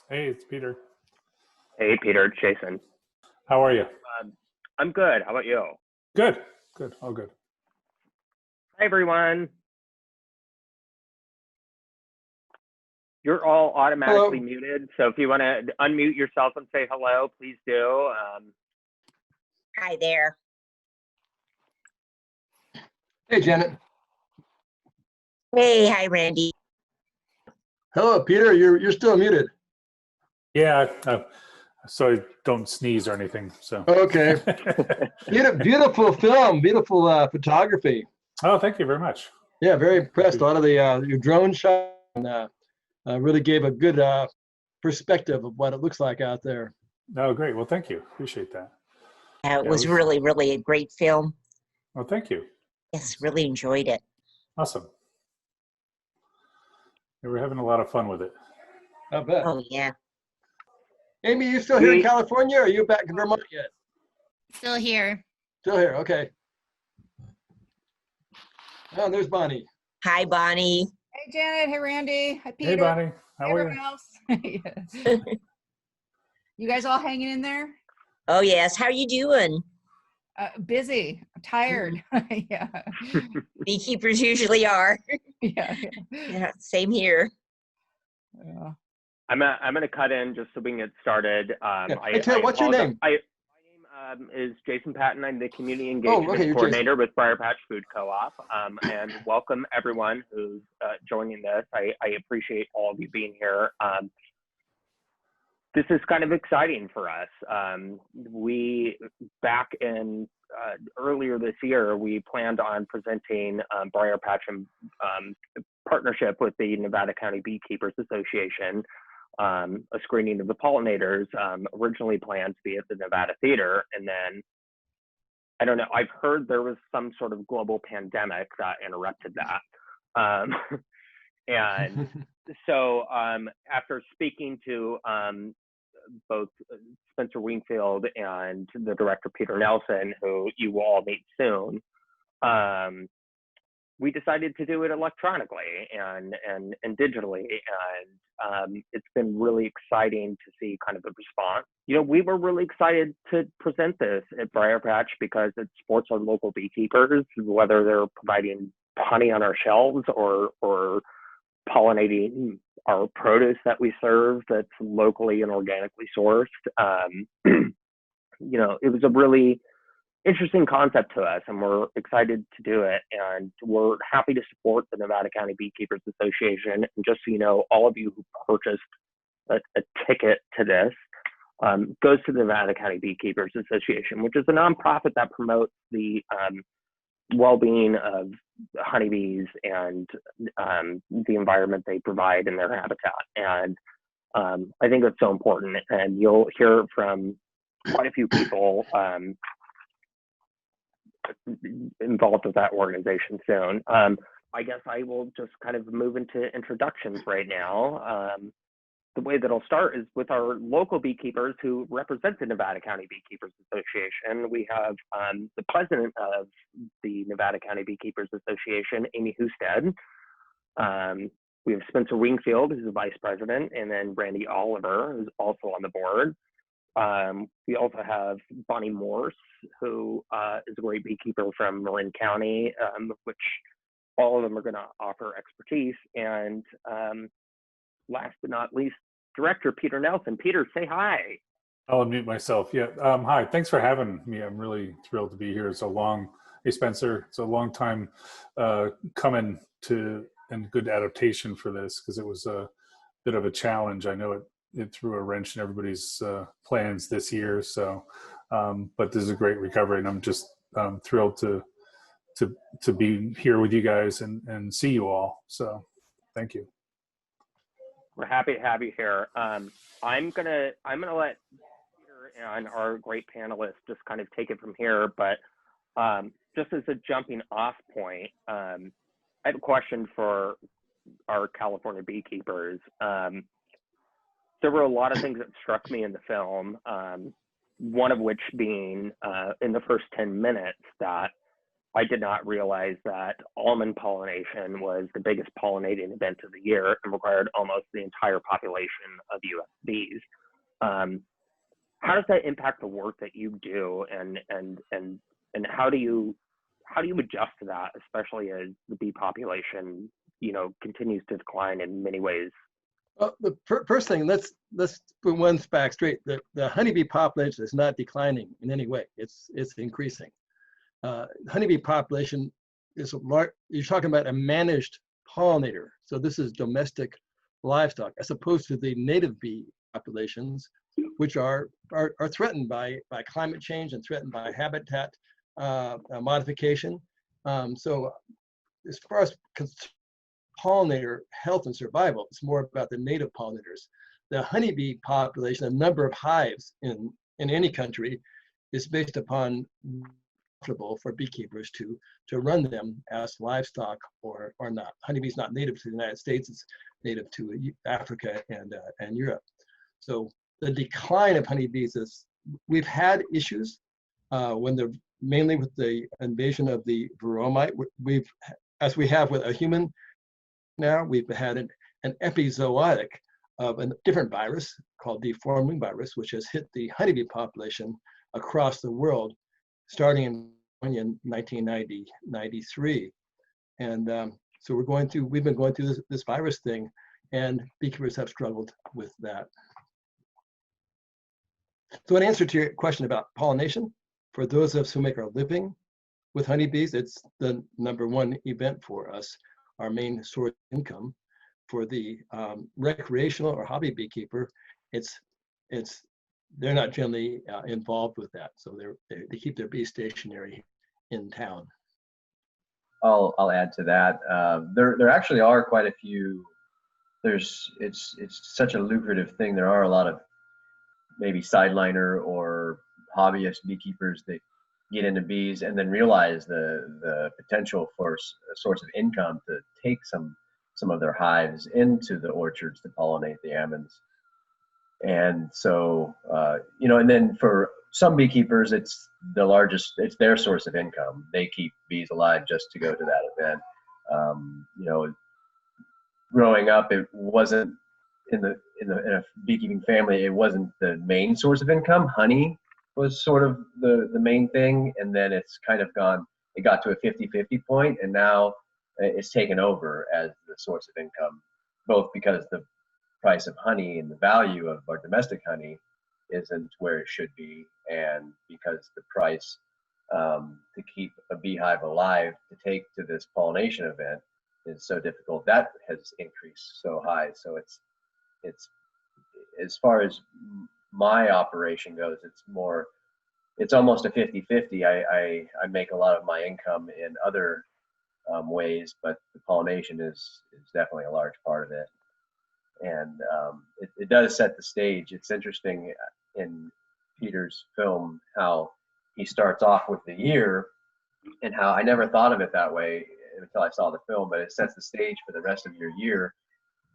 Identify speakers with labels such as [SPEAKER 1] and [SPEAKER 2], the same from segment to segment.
[SPEAKER 1] Hey, it's Peter.
[SPEAKER 2] Hey, Peter, it's Jason.
[SPEAKER 1] How are you?
[SPEAKER 2] I'm good. How about you?
[SPEAKER 1] Good. Good. All good.
[SPEAKER 2] Hi, everyone. You're all automatically muted, so if you want to unmute yourself and say hello, please do.
[SPEAKER 3] Hi there.
[SPEAKER 4] Hey, Janet.
[SPEAKER 3] Hey, hi, Randy.
[SPEAKER 4] Hello, Peter. You're still muted.
[SPEAKER 1] Yeah. So I don't sneeze or anything. So.
[SPEAKER 4] Okay. Beautiful film. Beautiful photography.
[SPEAKER 1] Oh, thank you very much.
[SPEAKER 4] Yeah, very impressed. A lot of the your drone shot really gave a good perspective of what it looks like out there.
[SPEAKER 1] Oh, great. Well, thank you. Appreciate that.
[SPEAKER 3] It was really, really a great film.
[SPEAKER 1] Well, thank you.
[SPEAKER 3] Yes, really enjoyed it.
[SPEAKER 1] Awesome. Yeah, we're having a lot of fun with it.
[SPEAKER 4] I bet.
[SPEAKER 3] Oh, yeah.
[SPEAKER 4] Amy, you still here in California, or are you back in Vermont yet?
[SPEAKER 5] Still here.
[SPEAKER 4] Still here. Okay. Oh, there's Bonnie.
[SPEAKER 3] Hi, Bonnie.
[SPEAKER 5] Hey, Janet. Hey, Randy. Hi, Peter.
[SPEAKER 1] Hey, Bonnie. How are
[SPEAKER 5] Everyone
[SPEAKER 1] you?
[SPEAKER 5] else. Yes. You guys all hanging in there?
[SPEAKER 3] Oh, yes. How are you doing?
[SPEAKER 5] Busy. Tired. Yeah.
[SPEAKER 3] Beekeepers usually are.
[SPEAKER 5] Yeah.
[SPEAKER 3] Yeah, same here.
[SPEAKER 5] Yeah.
[SPEAKER 2] I'm gonna cut in just so we can get started.
[SPEAKER 4] Hey, Ted, what's your name?
[SPEAKER 2] My name is Jason Patton. I'm the Community Engagement Coordinator with Briar Patch Food Co-op. And welcome everyone who's joining this. I appreciate all of you being here. This is kind of exciting for us. We, back in earlier this year, we planned on presenting Briar Patch in partnership with the Nevada County Beekeepers Association, a screening of the Pollinators, originally planned to be at the Nevada Theater. And then, I don't know, I've heard there was some sort of global pandemic that interrupted that. And so after speaking to both Spencer Wingfield and the director, Peter Nelson, who you will all meet soon, we decided to do it electronically and digitally. And it's been really exciting to see kind of the response. You know, we were really excited to present this at Briar Patch because it supports our local beekeepers, whether they're providing honey on our shelves or pollinating our produce that we serve that's locally and organically sourced. You know, it was a really interesting concept to us, and we're excited to do it. And we're happy to support the Nevada County Beekeepers Association. And just so you know, all of you who purchased a ticket to this goes to the Nevada County Beekeepers Association, which is a nonprofit that promotes the well-being of honeybees and the environment they provide in their habitat. And I think it's so important, and you'll hear from quite a few people involved with that organization soon. I guess I will just kind of move into introductions right now. The way that I'll start is with our local beekeepers who represent the Nevada County Beekeepers Association. We have the president of the Nevada County Beekeepers Association, Amy Hustead. We have Spencer Wingfield, who's the vice president, and then Randy Oliver, who's also on the board. We also have Bonnie Morse, who is a great beekeeper from Marin County, which all of them are going to offer expertise. And last but not least, Director Peter Nelson. Peter, say hi.
[SPEAKER 1] I'll unmute myself. Yeah. Hi. Thanks for having me. I'm really thrilled to be here. Hey, Spencer, it's a long time coming to and good adaptation for this because it was a bit of a challenge. I know it threw a wrench in everybody's plans this year. So, but this is a great recovery, and I'm just thrilled to be here with you guys and see you all. So, thank you.
[SPEAKER 2] We're happy to have you here. I'm gonna let Peter and our great panelists just kind of take it from here. But just as a jumping off point, I have a question for our California beekeepers. There were a lot of things that struck me in the film. One of which being in the first 10 minutes that I did not realize that almond pollination was the biggest pollinating event of the year and required almost the entire population of U.S. bees. How does that impact the work that you do, and how do you adjust to that, especially as the bee population, continues to decline in many ways?
[SPEAKER 4] Well, the first thing, let's put one fact straight. The honeybee population is not declining in any way. It's increasing. Honeybee population is large. You're talking about a managed pollinator. So this is domestic livestock, as opposed to the native bee populations, which are threatened by climate change and threatened by habitat modification. So as far as pollinator health and survival, it's more about the native pollinators. The honeybee population, the number of hives in any country, is based upon profitable for beekeepers to run them as livestock or not. Honeybee is not native to the United States; it's native to Africa and Europe. So the decline of honeybees is, we've had issues mainly with the invasion of the veromite. As we have with a human now, we've had an epizootic of a different virus called deformed wing virus, which has hit the honeybee population across the world, starting in 1993. And so we've been going through this virus thing, and beekeepers have struggled with that. So in answer to your question about pollination, for those of us who make our living with honeybees, it's the #1 event for us, our main source of income. For the recreational or hobby beekeeper, they're not generally involved with that. So they keep their bees stationary in town.
[SPEAKER 6] I'll add to that. There actually are quite a few. It's such a lucrative thing. There are a lot of maybe sideliner or hobbyist beekeepers that get into bees and then realize the potential for a source of income to take some of their hives into the orchards to pollinate the almonds. And so, and then for some beekeepers, it's their source of income. They keep bees alive just to go to that event. Growing up, it wasn't in a beekeeping family, it wasn't the main source of income. Honey was sort of the main thing. And then it's kind of it got to a 50-50 point, and now it's taken over as the source of income, both because the price of honey and the value of our domestic honey isn't where it should be, and because the price to keep a beehive alive to take to this pollination event is so difficult, that has increased so high. So it's as far as my operation goes, it's almost a 50-50. I make a lot of my income in other ways, but the pollination is definitely a large part of it. And it does set the stage. It's interesting in Peter's film how he starts off with the year, and how I never thought of it that way until I saw the film, but it sets the stage for the rest of your year.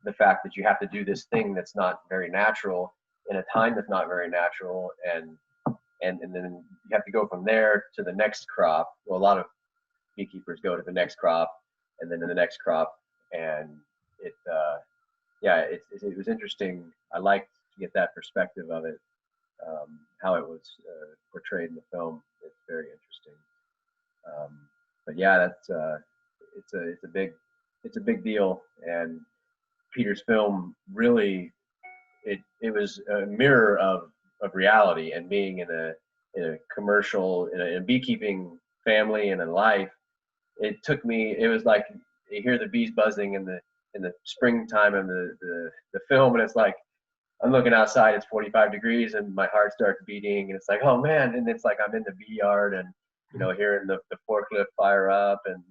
[SPEAKER 6] The fact that you have to do this thing that's not very natural in a time that's not very natural, and then you have to go from there to the next crop. Well, a lot of beekeepers go to the next crop, and then to the next crop, and it was interesting. I liked to get that perspective of it, how it was portrayed in the film. It's very interesting. But yeah, that's it's a big deal. And Peter's film really, it was a mirror of reality, and being in a commercial, in a beekeeping family and in life. It was like you hear the bees buzzing in the springtime of the film, and it's like I'm looking outside, it's 45 degrees, and my heart starts beating, and it's like, oh man, and it's like I'm in the bee yard, and hearing the forklift fire up, and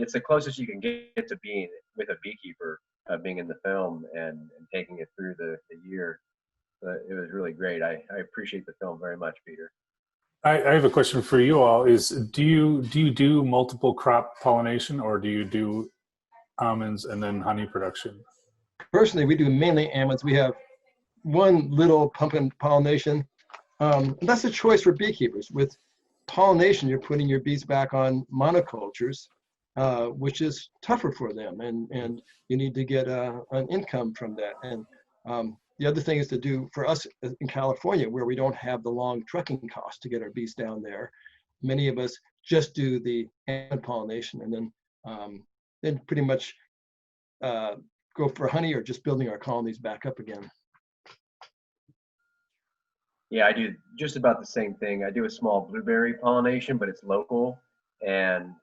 [SPEAKER 6] it's the closest you can get to being with a beekeeper, being in the film and taking it through the year. But it was really great. I appreciate the film very much, Peter.
[SPEAKER 1] I have a question for you all. Do you do multiple crop pollination, or do you do almonds and then honey production?
[SPEAKER 4] Personally, we do mainly almonds. We have one little pumpkin pollination. That's a choice for beekeepers. With pollination, you're putting your bees back on monocultures, which is tougher for them, and you need to get an income from that. And the other thing is to do for us in California, where we don't have the long trucking costs to get our bees down there. Many of us just do the hand pollination, and then pretty much go for honey or just building our colonies back up again.
[SPEAKER 6] Yeah, I do just about the same thing. I do a small blueberry pollination, but it's local, and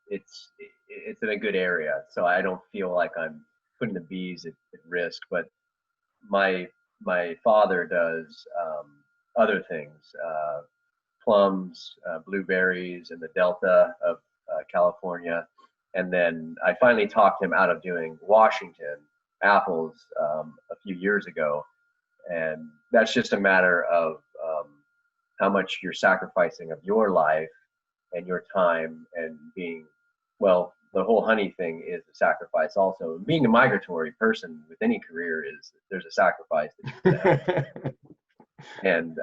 [SPEAKER 6] it's in a good area, so I don't feel like I'm putting the bees at risk. But my father does other things, plums, blueberries in the Delta of California, and then I finally talked him out of doing Washington apples a few years ago. And that's just a matter of how much you're sacrificing of your life and your time, and being, well, the whole honey thing is a sacrifice also. Being a migratory person with any career there's a sacrifice that you have. And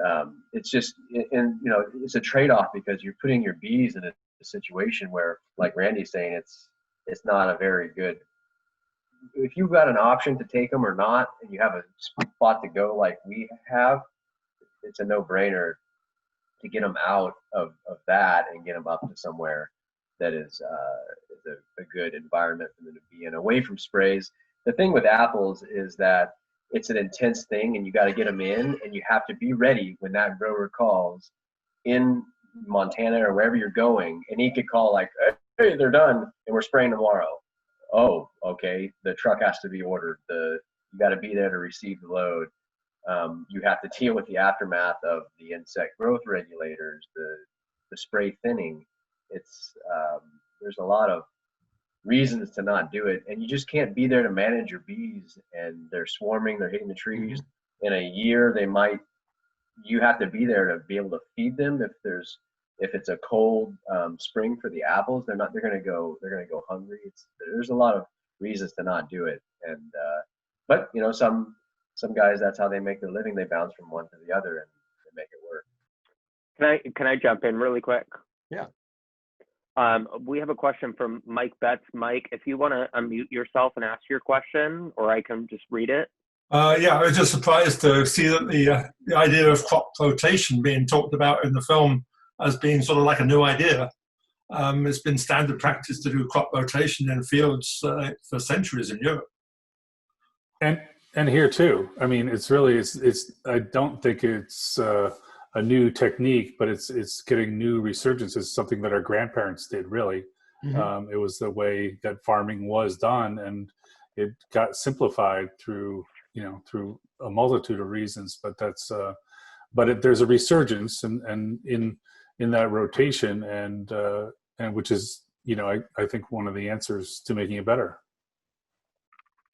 [SPEAKER 6] it's just, and you know, it's a trade-off, because you're putting your bees in a situation where, like Randy's saying, it's not a very good, if you've got an option to take them or not, and you have a spot to go like we have, it's a no-brainer to get them out of that and get them up to somewhere that is a good environment for them to be in, away from sprays. The thing with apples is that it's an intense thing, and you got to get them in, and you have to be ready when that grower calls in Montana or wherever you're going, and he could call like, hey, they're done and we're spraying tomorrow. Oh, okay, the truck has to be ordered. You got to be there to receive the load. You have to deal with the aftermath of the insect growth regulators, the spray thinning. It's there's a lot of reasons to not do it, and you just can't be there to manage your bees, and they're swarming, they're hitting the trees. In a year, you have to be there to be able to feed them. If it's a cold spring for the apples, they're gonna go hungry. There's a lot of reasons to not do it, and but you know, some guys, that's how they make their living. They bounce from one to the other and they make it work.
[SPEAKER 2] Can I jump in really quick?
[SPEAKER 4] Yeah.
[SPEAKER 2] We have a question from Mike Betts. Mike, if you want to unmute yourself and ask your question, or I can just read it.
[SPEAKER 7] Yeah, I was just surprised to see that the idea of crop rotation being talked about in the film as being sort of like a new idea. It's been standard practice to do crop rotation in fields for centuries in Europe.
[SPEAKER 1] And here too. I mean, it's I don't think it's a new technique, but it's getting new resurgence. It's something that our grandparents did, really. Mm-hmm. It was the way that farming was done, and it got simplified through a multitude of reasons. But there's a resurgence and in that rotation, and which is, I think one of the answers to making it better.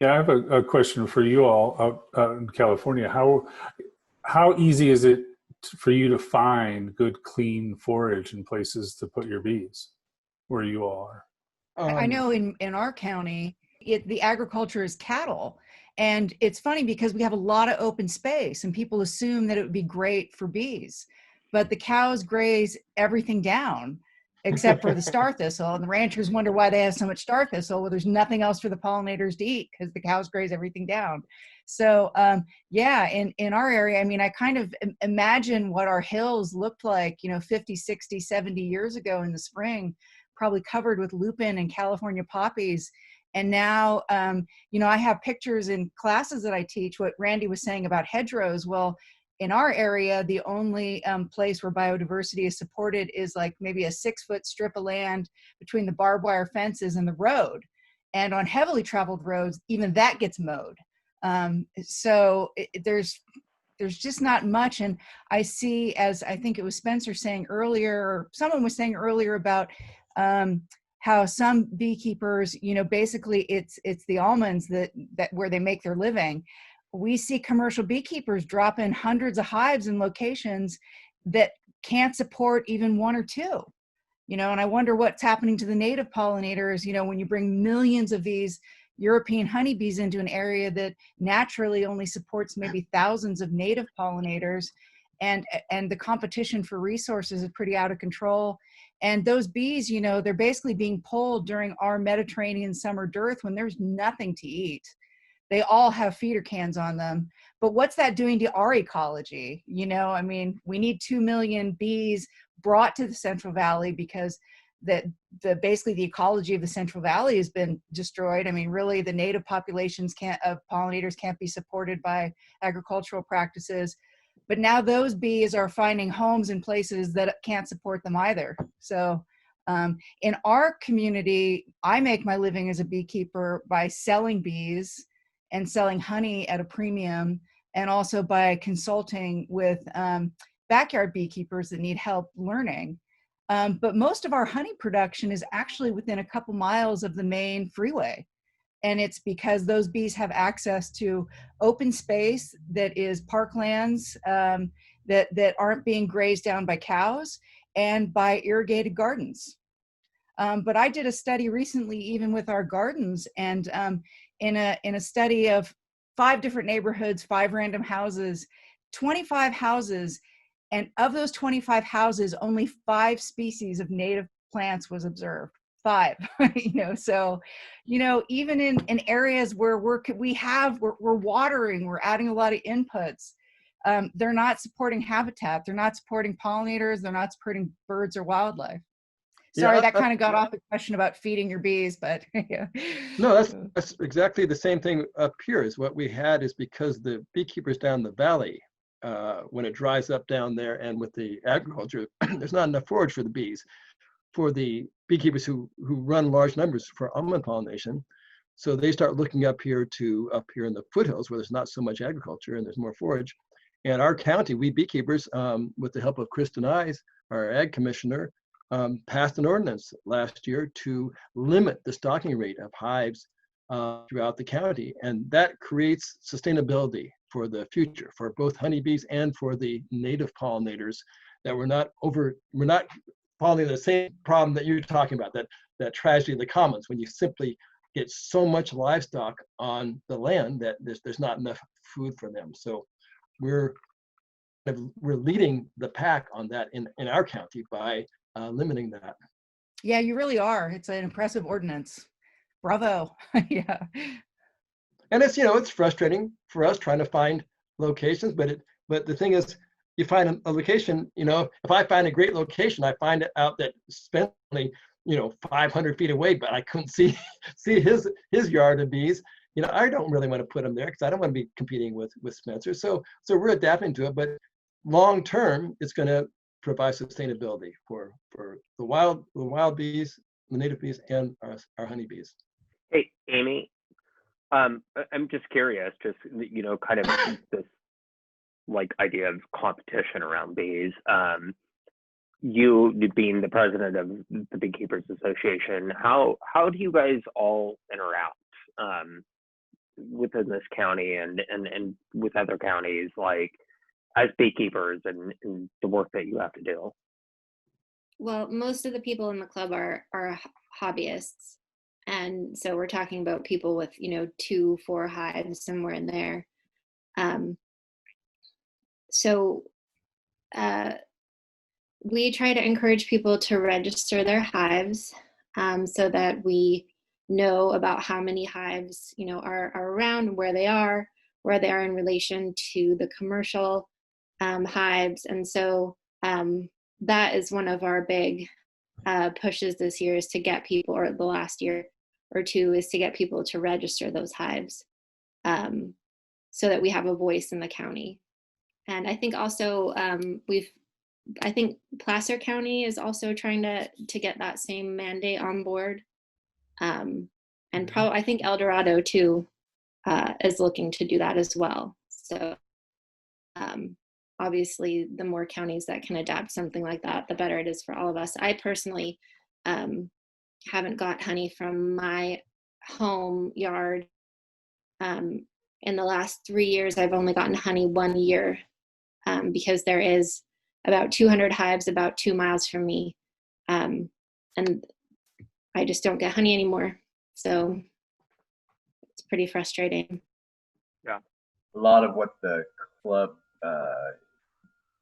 [SPEAKER 1] Yeah, I have a question for you all out in California. How easy is it for you to find good, clean forage in places to put your bees where you all are?
[SPEAKER 5] I know in our county, the agriculture is cattle. And it's funny because we have a lot of open space, and people assume that it would be great for bees. But the cows graze everything down except for the star thistle. And the ranchers wonder why they have so much star thistle. Well, there's nothing else for the pollinators to eat because the cows graze everything down. So yeah, in our area, I mean, I kind of imagine what our hills looked like, 50, 60, 70 years ago in the spring, probably covered with lupin and California poppies. And now, I have pictures in classes that I teach, what Randy was saying about hedgerows. Well, in our area, the only place where biodiversity is supported is like maybe a 6-foot strip of land between the barbed wire fences and the road. And on heavily traveled roads, even that gets mowed. So there's just not much. And I see, as I think it was Spencer saying earlier, or someone was saying earlier about how some beekeepers, basically it's the almonds that where they make their living. We see commercial beekeepers drop in hundreds of hives in locations that can't support even 1 or 2, and I wonder what's happening to the native pollinators, when you bring millions of these European honeybees into an area that naturally only supports maybe thousands of native pollinators. and the competition for resources is pretty out of control. And those bees, you know, they're basically being pulled during our Mediterranean summer dearth when there's nothing to eat. They all have feeder cans on them. But what's that doing to our ecology? You know, I mean, we need 2 million bees brought to the Central Valley because basically the ecology of the Central Valley has been destroyed. I mean, really, the native populations of pollinators can't be supported by agricultural practices. But now those bees are finding homes in places that can't support them either. So in our community, I make my living as a beekeeper by selling bees and selling honey at a premium, and also by consulting with backyard beekeepers that need help learning. But most of our honey production is actually within a couple miles of the main freeway. And it's because those bees have access to open space that is parklands that aren't being grazed down by cows, and by irrigated gardens. But I did a study recently, even with our gardens, and in a study of 5 different neighborhoods, 5 random houses, 25 houses, and of those 25 houses, only 5 species of native plants was observed. 5, you know. So, you know, even in areas where we're watering, we're adding a lot of inputs. They're not supporting habitat. They're not supporting pollinators. They're not supporting birds or wildlife. Sorry,
[SPEAKER 4] Yeah,
[SPEAKER 5] that kind of got off the question about feeding your bees, but yeah.
[SPEAKER 4] No, that's exactly the same thing up here. Is what we had is because the beekeepers down the valley, when it dries up down there, and with the agriculture, there's not enough forage for the bees, for the beekeepers who run large numbers for almond pollination. So they start looking up here in the foothills where there's not so much agriculture and there's more forage. And our county, we beekeepers, with the help of Kristen Eyes, our ag commissioner, passed an ordinance last year to limit the stocking rate of hives throughout the county. And that creates sustainability for the future, for both honeybees and for the native pollinators, that we're not following the same problem that you're talking about, that tragedy of the commons, when you simply get so much livestock on the land that there's not enough food for them. So we're leading the pack on that in our county by limiting that.
[SPEAKER 5] Yeah, you really are. It's an impressive ordinance. Bravo. Yeah.
[SPEAKER 4] And it's frustrating for us trying to find locations, but the thing is, you find a location, if I find a great location, I find out that Spencer, 500 feet away, but I couldn't see his yard of bees. I don't really want to put them there because I don't want to be competing with Spencer. So we're adapting to it, but long term, it's going to provide sustainability for the wild bees, the native bees, and our honeybees.
[SPEAKER 2] Hey, Amy, I'm just curious, kind of this idea of competition around bees. You being the president of the Beekeepers Association, how do you guys all interact within this county and with other counties, as beekeepers and the work that you have to do?
[SPEAKER 8] Well, most of the people in the club are hobbyists. And so we're talking about people with, 2-4 hives, somewhere in there. So we try to encourage people to register their hives so that we know about how many hives, are around, where they are in relation to the commercial hives. And so that is one of our big pushes this year, is to get people, or the last year or two, is to get people to register those hives so that we have a voice in the county. And I think also I think Placer County is also trying to get that same mandate on board. And I think El Dorado too is looking to do that as well. So obviously the more counties that can adapt something like that, the better it is for all of us. I personally haven't got honey from my home yard. In the last 3 years, I've only gotten honey 1 year because there is about 200 hives about 2 miles from me. And I just don't get honey anymore. So it's pretty frustrating.
[SPEAKER 2] Yeah.
[SPEAKER 6] A lot of what the club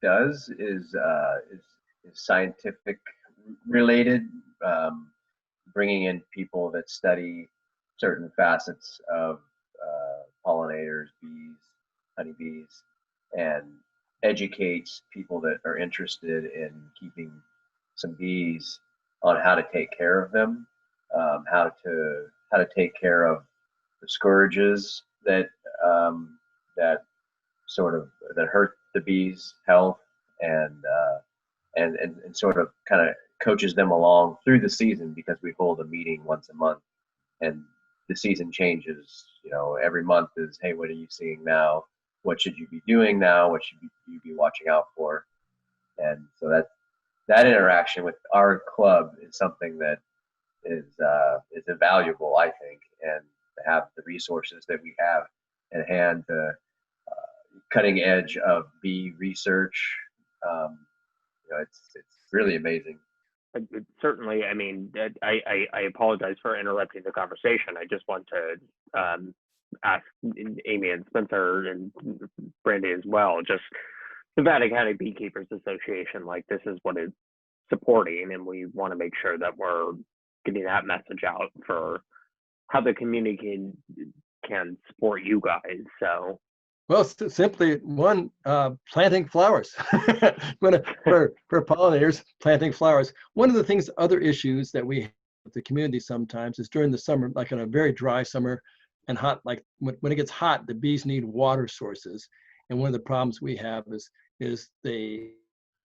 [SPEAKER 6] does is scientific related, bringing in people that study certain facets of pollinators, bees, honeybees, and educates people that are interested in keeping some bees on how to take care of them, how to take care of the scourges that that sort of that hurt the bees' health, and sort of kind of coaches them along through the season, because we hold a meeting once a month, and the season changes. You know, every month is, hey, what are you seeing now? What should you be doing now? What should you be watching out for? And so that interaction with our club is something that is invaluable, I think, and to have the resources that we have at hand, the cutting edge of bee research, you know, it's really amazing.
[SPEAKER 2] Certainly, I mean, I apologize for interrupting the conversation. I just want to ask Amy and Spencer and Brandy as well, just the Nevada County Beekeepers Association, like, this is what it's supporting, and we want to make sure that we're getting that message out for how the community can support you guys. So,
[SPEAKER 4] well, simply one, planting flowers. for pollinators, planting flowers. One of the things, other issues that we have with the community sometimes is during the summer, like in a very dry summer and hot, like when it gets hot, the bees need water sources. And one of the problems we have is they,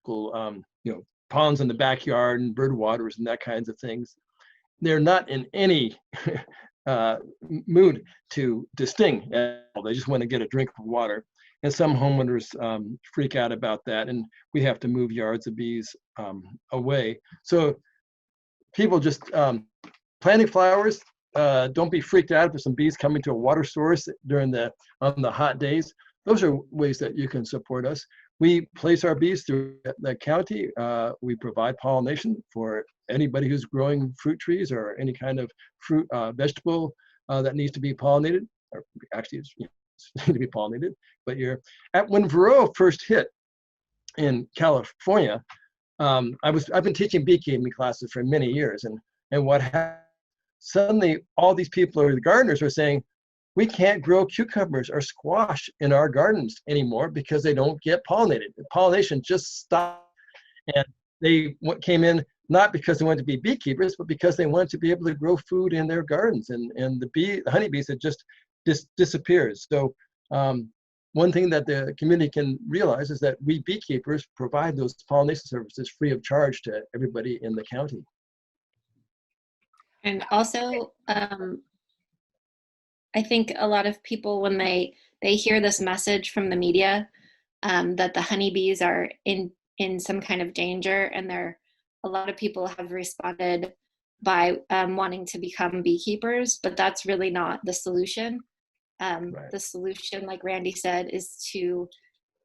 [SPEAKER 4] you know, ponds in the backyard and bird waters and that kinds of things. They're not in any mood to sting at all. They just want to get a drink of water. And some homeowners freak out about that, and we have to move yards of bees away. So people just planting flowers, don't be freaked out if there's some bees coming to a water source on the hot days. Those are ways that you can support us. We place our bees through the county. We provide pollination for anybody who's growing fruit trees or any kind of fruit, vegetable that needs to be pollinated, or actually it's need to be pollinated. But when Varroa first hit in California, I've been teaching beekeeping classes for many years, and what happened, suddenly all these people, or the gardeners, were saying, we can't grow cucumbers or squash in our gardens anymore because they don't get pollinated. The pollination just stopped. And they came in not because they wanted to be beekeepers, but because they wanted to be able to grow food in their gardens. And the honeybees had just disappeared. So one thing that the community can realize is that we beekeepers provide those pollination services free of charge to everybody in the county.
[SPEAKER 8] And also, I think a lot of people, when they hear this message from the media, that the honeybees are in some kind of danger, and a lot of people have responded by wanting to become beekeepers, but that's really not the solution.
[SPEAKER 4] Right.
[SPEAKER 8] The solution, like Randy said, is to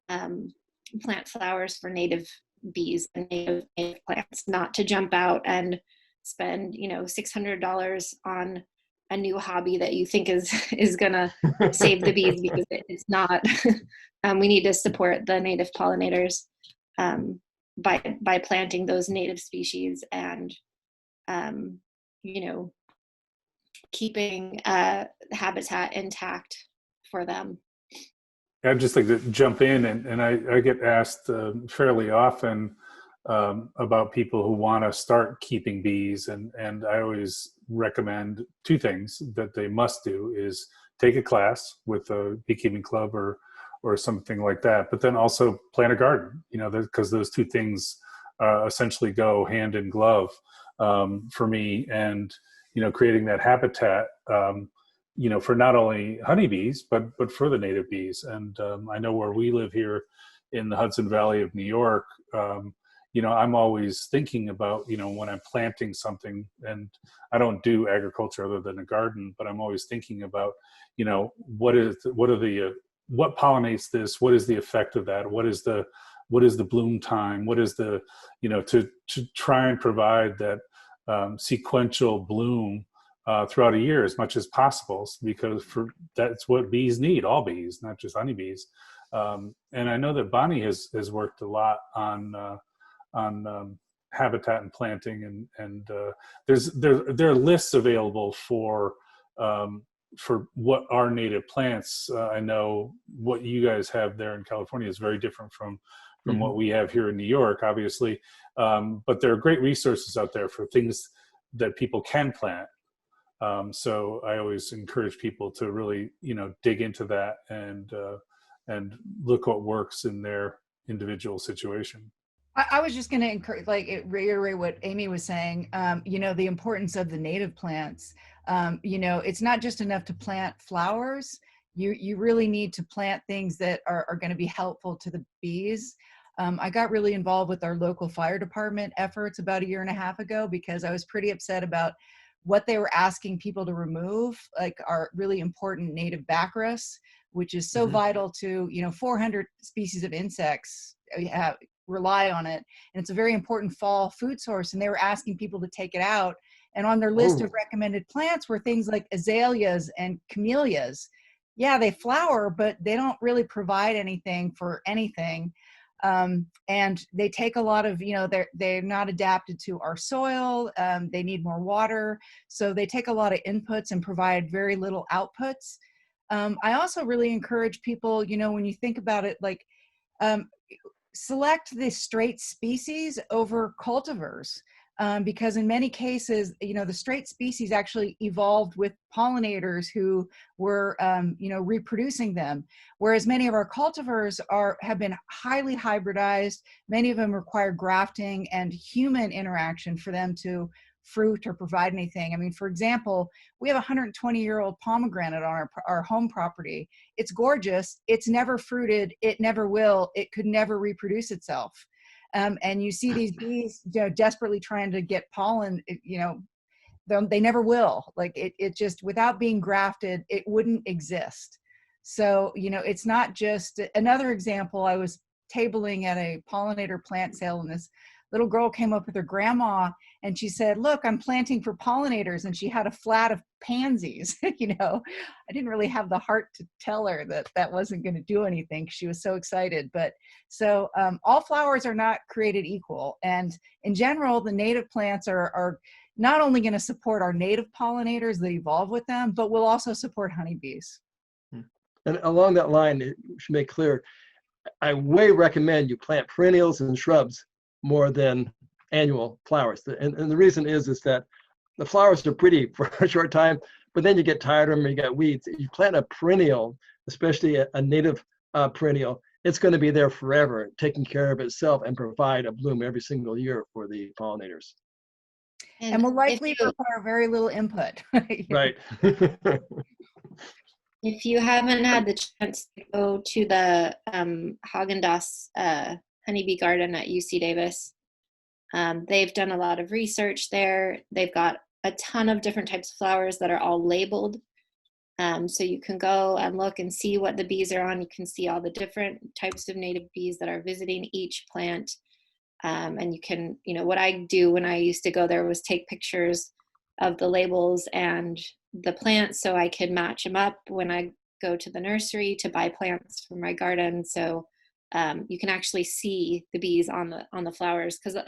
[SPEAKER 8] plant flowers for native bees and native plants, not to jump out and spend, $600 on a new hobby that you think is gonna save the bees, because it's not. We need to support the native pollinators by planting those native species and keeping habitat intact for them.
[SPEAKER 1] I'd just like to jump in, and I get asked fairly often about people who want to start keeping bees, and I always recommend two things that they must do: is take a class with a beekeeping club or something like that, but then also plant a garden, because those two things essentially go hand in glove for me. And creating that habitat for not only honeybees but for the native bees. And I know where we live here in the Hudson Valley of New York, I'm always thinking about, when I'm planting something, and I don't do agriculture other than a garden, but I'm always thinking about, what pollinates this? What is the effect of that? What is the bloom time? What is the, to try and provide that sequential bloom throughout a year as much as possible, because that's what bees need, all bees, not just honeybees. And I know that Bonnie has worked a lot on habitat and planting, and there are lists available for what are native plants. I know what you guys have there in California is very different from what we have here in New York, obviously. But there are great resources out there for things that people can plant. So I always encourage people to really, dig into that and look what works in their individual situation.
[SPEAKER 5] I was just going to encourage, reiterate what Amy was saying. The importance of the native plants. It's not just enough to plant flowers. You really need to plant things that are going to be helpful to the bees. I got really involved with our local fire department efforts about 1.5 years ago because I was pretty upset about what they were asking people to remove, like our really important native baccharis, which is so vital to 400 species of insects rely on it, and it's a very important fall food source, and they were asking people to take it out. And on their list of recommended plants were things like azaleas and camellias. Yeah, they flower, but they don't really provide anything for anything. And they take a lot of, they're not adapted to our soil. They need more water. So they take a lot of inputs and provide very little outputs. I also really encourage people, when you think about it, select the straight species over cultivars. Because in many cases, the straight species actually evolved with pollinators who were, reproducing them. Whereas many of our cultivars have been highly hybridized. Many of them require grafting and human interaction for them to fruit or provide anything. I mean, for example, we have a 120-year-old pomegranate on our home property. It's gorgeous. It's never fruited. It never will. It could never reproduce itself. And you see these bees, desperately trying to get pollen, they never will. It just, without being grafted, it wouldn't exist. So, it's not just another example. I was tabling at a pollinator plant sale, and this little girl came up with her grandma and she said, "Look, I'm planting for pollinators." And she had a flat of pansies. I didn't really have the heart to tell her that wasn't going to do anything. She was so excited. But so all flowers are not created equal. And in general, the native plants are not only going to support our native pollinators that evolve with them, but will also support honeybees.
[SPEAKER 4] And along that line, it should make clear, I way recommend you plant perennials and shrubs more than annual flowers. And the reason is that the flowers are pretty for a short time, but then you get tired of them, you got weeds. You plant a perennial, especially a native perennial, it's going to be there forever, taking care of itself and provide a bloom every single year for the pollinators.
[SPEAKER 5] And will likely require very little input.
[SPEAKER 4] Right.
[SPEAKER 8] If you haven't had the chance to go to the Haagen-Dazs honeybee garden at UC Davis, they've done a lot of research there. They've got a ton of different types of flowers that are all labeled. So you can go and look and see what the bees are on. You can see all the different types of native bees that are visiting each plant. And you can, what I do when I used to go there was take pictures of the labels and the plants so I could match them up when I go to the nursery to buy plants for my garden. So you can actually see the bees on the flowers, because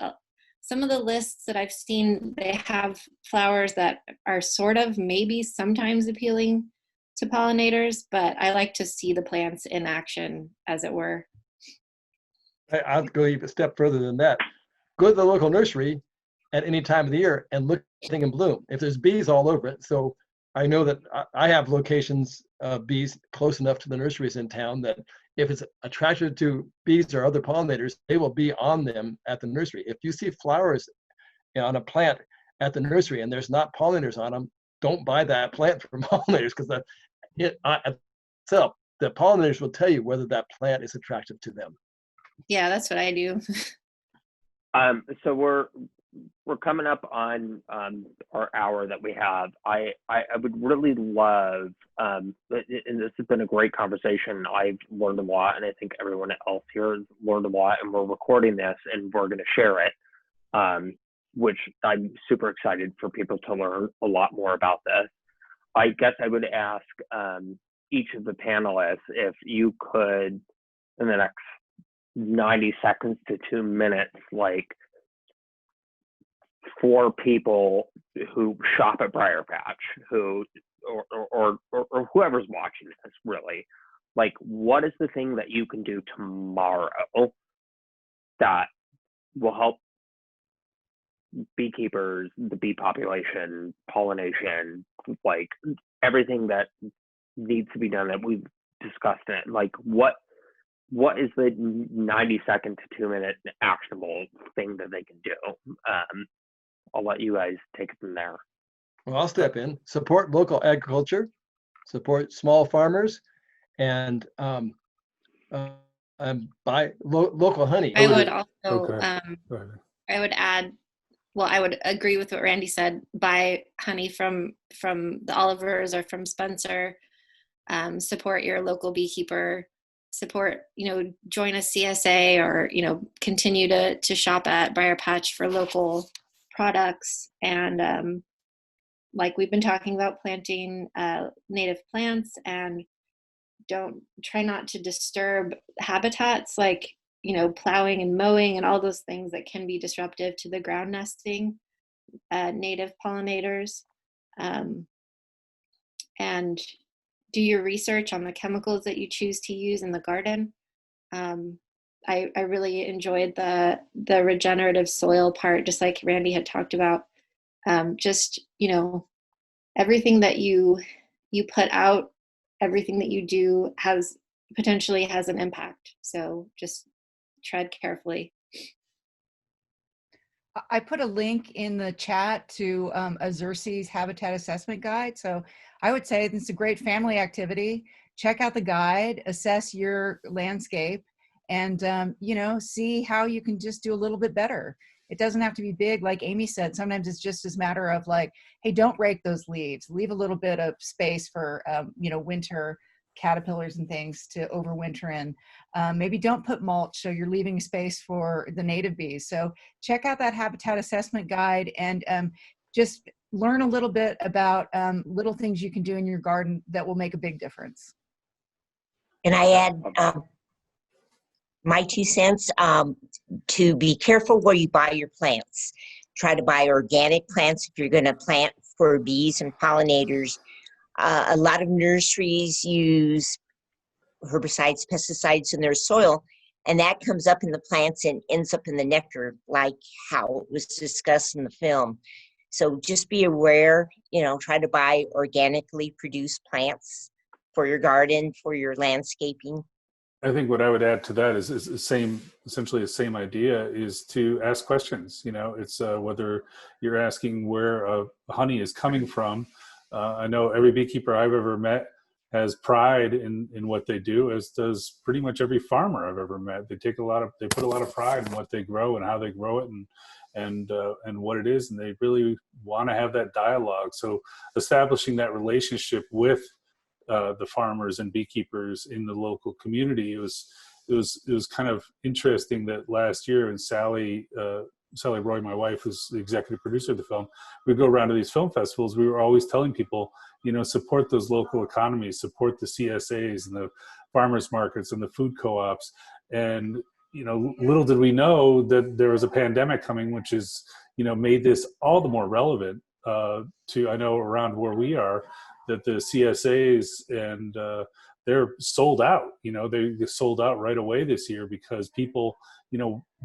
[SPEAKER 8] some of the lists that I've seen, they have flowers that are sort of maybe sometimes appealing to pollinators, but I like to see the plants in action, as it were.
[SPEAKER 4] I'll go even a step further than that. Go to the local nursery at any time of the year and look at the thing in bloom. If there's bees all over it, so I know that I have locations of bees close enough to the nurseries in town that if it's attracted to bees or other pollinators, they will be on them at the nursery. If you see flowers on a plant at the nursery and there's not pollinators on them, don't buy that plant for pollinators, because the pollinators will tell you whether that plant is attractive to them.
[SPEAKER 8] Yeah, that's what I do.
[SPEAKER 2] So we're coming up on our hour that we have. I would really love, and this has been a great conversation. I've learned a lot, and I think everyone else here has learned a lot, and we're recording this and we're going to share it, which I'm super excited for people to learn a lot more about this. I guess I would ask each of the panelists if you could in the next 90 seconds to 2 minutes, like 4 people who shop at Briar Patch, who or whoever's watching this, really, like, what is the thing that you can do tomorrow that will help beekeepers, the bee population, pollination, like everything that needs to be done that we've discussed in it? Like, what is the 90-second to 2-minute actionable thing that they can do? I'll let you guys take it from there.
[SPEAKER 4] Well, I'll step in. Support local agriculture, support small farmers, and buy local honey.
[SPEAKER 8] I would also,
[SPEAKER 1] Go ahead.
[SPEAKER 8] I would add, well, I would agree with what Randy said. Buy honey from the Olivers or from Spencer. Support your local beekeeper. Support, join a CSA, or continue to shop at Briar Patch for local products. And like we've been talking about, planting native plants, and try not to disturb habitats, like plowing and mowing and all those things that can be disruptive to the ground nesting native pollinators. And do your research on the chemicals that you choose to use in the garden. I really enjoyed the regenerative soil part, just like Randy had talked about. Just everything that you put out, everything that you do potentially has an impact. So just tread carefully.
[SPEAKER 5] I put a link in the chat to Xerces Habitat Assessment Guide. So I would say it's a great family activity. Check out the guide, assess your landscape, and see how you can just do a little bit better. It doesn't have to be big, like Amy said. Sometimes it's just a matter of like, hey, don't rake those leaves. Leave a little bit of space for winter caterpillars and things to overwinter in. Maybe don't put mulch, so you're leaving space for the native bees. So check out that habitat assessment guide, and just learn a little bit about little things you can do in your garden that will make a big difference.
[SPEAKER 3] And I add my 2 cents to be careful where you buy your plants. Try to buy organic plants if you're going to plant for bees and pollinators. A lot of nurseries use herbicides, pesticides in their soil, and that comes up in the plants and ends up in the nectar, like how it was discussed in the film. So just be aware, try to buy organically produced plants for your garden, for your landscaping.
[SPEAKER 1] I think what I would add to that is essentially the same idea, is to ask questions. It's whether you're asking where honey is coming from. I know every beekeeper I've ever met has pride in what they do, as does pretty much every farmer I've ever met. They put a lot of pride in what they grow and how they grow it, and what it is, and they really want to have that dialogue. So establishing that relationship with the farmers and beekeepers in the local community, it was kind of interesting that last year, and Sally Roy, my wife, who's the executive producer of the film, we'd go around to these film festivals. We were always telling people, support those local economies, support the CSAs and the farmers markets and the food co-ops. And, little did we know that there was a pandemic coming, which is, made this all the more relevant I know around where we are, that the CSAs and they're sold out. They sold out right away this year because people,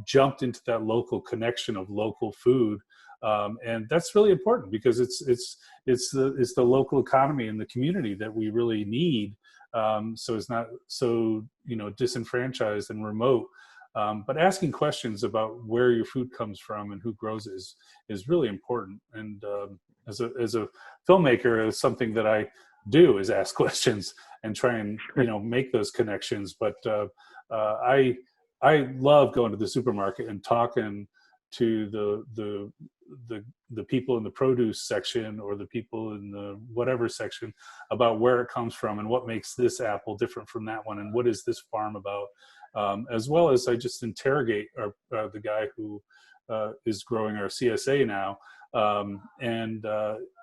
[SPEAKER 1] jumped into that local connection of local food, and that's really important, because it's the local economy and the community that we really need. So it's not so disenfranchised and remote. But asking questions about where your food comes from and who grows it is really important. And as a filmmaker, it's something that I do, is ask questions and try and make those connections. But I love going to the supermarket and talking to the people in the produce section or the people in the whatever section about where it comes from and what makes this apple different from that one and what is this farm about. As well as I just interrogate the guy who is growing our CSA now.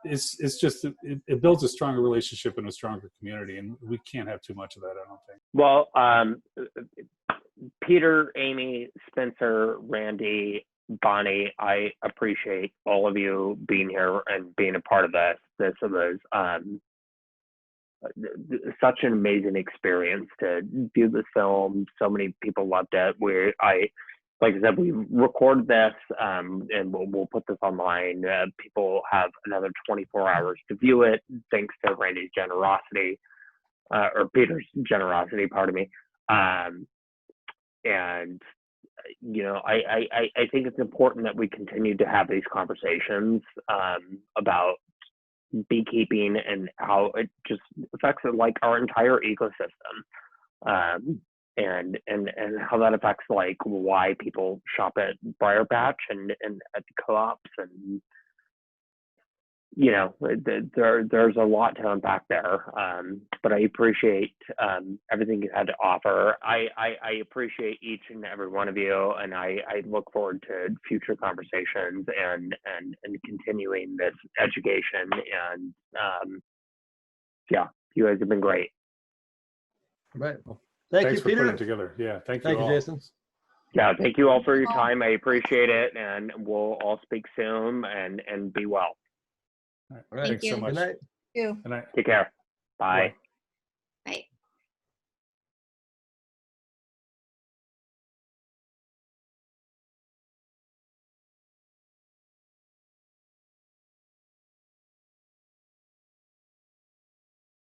[SPEAKER 1] It's just, it builds a stronger relationship and a stronger community, and we can't have too much of that, I don't think.
[SPEAKER 2] Well, Peter, Amy, Spencer, Randy, Bonnie, I appreciate all of you being here and being a part of this. This was such an amazing experience to view this film. So many people loved it. Like I said, we recorded this and we'll put this online. People have another 24 hours to view it, thanks to Randy's generosity, or Peter's generosity, pardon me. And you know, I think it's important that we continue to have these conversations about beekeeping and how it just affects like our entire ecosystem, and how that affects like why people shop at Briar Patch and at the co-ops, and you know, there's a lot to unpack there. But I appreciate everything you had to offer. I appreciate each and every one of you, and I look forward to future conversations and continuing this education. And yeah, you guys have been great.
[SPEAKER 4] Right.
[SPEAKER 1] Well,
[SPEAKER 4] Thank
[SPEAKER 1] thanks
[SPEAKER 4] you,
[SPEAKER 1] for
[SPEAKER 4] Peter.
[SPEAKER 1] putting it together. Yeah, thank you
[SPEAKER 4] Thank you,
[SPEAKER 1] all.
[SPEAKER 4] Jason.
[SPEAKER 2] Yeah, thank you all for your time. I appreciate it, and we'll all speak soon. And be well.
[SPEAKER 1] All right.
[SPEAKER 4] All right.
[SPEAKER 1] Thanks so
[SPEAKER 8] you.
[SPEAKER 1] much.
[SPEAKER 4] Good night.
[SPEAKER 5] You.
[SPEAKER 1] Good night.
[SPEAKER 2] Take care. Bye.
[SPEAKER 1] Bye.